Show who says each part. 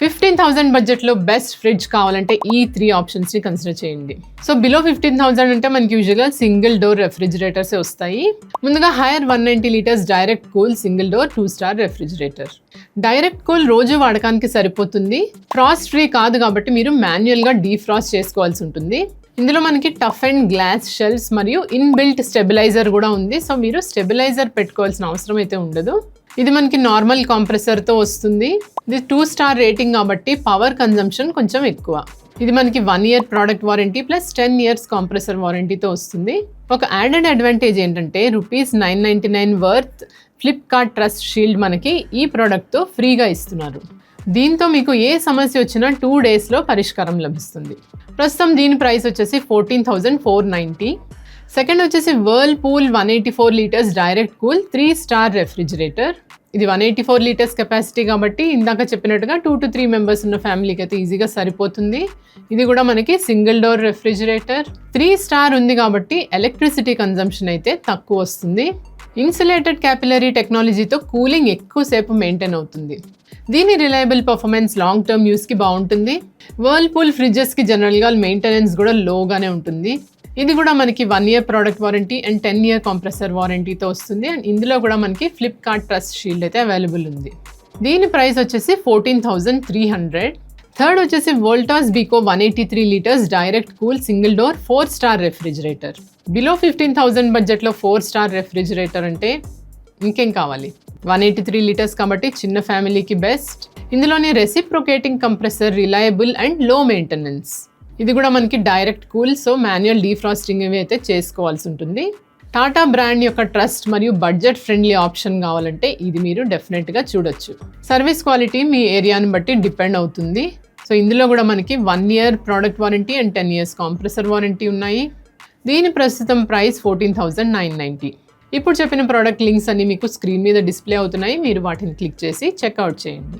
Speaker 1: 15,000 బడ్జెట్లో best fridge కావాలంటే ఈ 3 ఆప్షన్స్ని కన్సిడర్ చేయండి. సో బిలో 15,000 అంటే మనకి యూజువల్గా సింగిల్ డోర్ రెఫ్రిజిరేటర్సే వస్తాయి. ముందుగా hire 190 litres direct cool single door 2 star refrigerator. Direct cool రోజు వాడకానికి సరిపోతుంది. ఫ్రాస్ట్ ఫ్రీ కాదు కాబట్టి మీరు మాన్యువల్గా డీఫ్రాస్ట్ చేసుకోవాల్సి ఉంటుంది. ఇందులో మనకి టఫ్ అండ్ గ్లాస్ షెల్స్ మరియు ఇన్బిల్ట్ స్టెబిలైజర్ కూడా ఉంది. సో మీరు స్టెబిలైజర్ పెట్టుకోవాల్సిన అవసరం అయితే ఉండదు. ఇది మనకి నార్మల్ కాంప్రెసర్తో వస్తుంది. ఇది 2 స్టార్ రేటింగ్ కాబట్టి పవర్ కన్జంప్షన్ కొంచెం ఎక్కువ. ఇది మనకి 1 year product warranty plus 10 years compressor వారంటీతో వస్తుంది. ఒక యాడెడ్ అడ్వాంటేజ్ ఏంటంటే ₹999 వర్త్ ఫ్లిప్కార్ట్ ట్రస్ట్ షీల్డ్ మనకి ఈ ప్రోడక్ట్తో ఫ్రీగా ఇస్తున్నారు. దీంతో మీకు ఏ సమస్య వచ్చినా 2 డేస్లో పరిష్కారం లభిస్తుంది. ప్రస్తుతం దీని ప్రైస్ వచ్చేసి 14,490. సెకండ్ వచ్చేసి Whirlpool 184 litres direct cool 3 star refrigerator. ఇది 184 లీటర్స్ కెపాసిటీ కాబట్టి ఇందాక చెప్పినట్టుగా 2 to 3 మెంబర్స్ ఉన్న ఫ్యామిలీకి అయితే ఈజీగా సరిపోతుంది. ఇది కూడా మనకి సింగిల్ డోర్ రెఫ్రిజిరేటర్. 3 స్టార్ ఉంది కాబట్టి ఎలక్ట్రిసిటీ కన్జంప్షన్ అయితే తక్కువ వస్తుంది. ఇన్సులేటెడ్ క్యాపిలరీ టెక్నాలజీతో కూలింగ్ ఎక్కువసేపు మెయింటైన్ అవుతుంది. దీని రిలయబుల్ పర్ఫార్మెన్స్ లాంగ్ టర్మ్ యూస్కి బాగుంటుంది. వర్ల్పూల్ ఫ్రిడ్జెస్కి జనరల్గా మెయింటెనెన్స్ కూడా లోగానే ఉంటుంది. ఇది కూడా మనకి 1 year product warranty and 10 year compressor వారంటీతో వస్తుంది. అండ్ ఇందులో కూడా మనకి ఫ్లిప్కార్ట్ ట్రస్ట్ షీల్డ్ అయితే అవైలబుల్ ఉంది. దీని ప్రైస్ వచ్చేసి 14,300. థర్డ్ వచ్చేసి Voltas Beko 183 litres direct cool single door 4 star refrigerator. Below 15,000 బడ్జెట్లో 4 స్టార్ రెఫ్రిజిరేటర్ అంటే ఇంకేం కావాలి. 183 లీటర్స్ కాబట్టి చిన్న ఫ్యామిలీకి బెస్ట్. ఇందులోనే రెసిప్రొకేటింగ్ కంప్రెసర్, రిలయబుల్ అండ్ లో మెయింటెనెన్స్. ఇది కూడా మనకి direct cool, so manual defrosting ఇవి అయితే చేసుకోవాల్సి ఉంటుంది. టాటా బ్రాండ్ యొక్క ట్రస్ట్ మరియు బడ్జెట్ ఫ్రెండ్లీ ఆప్షన్ కావాలంటే ఇది మీరు డెఫినెట్గా చూడొచ్చు. సర్వీస్ క్వాలిటీ మీ ఏరియాని బట్టి డిపెండ్ అవుతుంది. సో ఇందులో కూడా మనకి 1 year product warranty and 10 years compressor warranty ఉన్నాయి. దీని ప్రస్తుతం ప్రైస్ 14,990. ఇప్పుడు చెప్పిన ప్రోడక్ట్ లింక్స్ అన్ని మీకు స్క్రీన్ మీద డిస్ప్లే అవుతున్నాయి. మీరు వాటిని క్లిక్ చేసి చెక్అవుట్ చేయండి.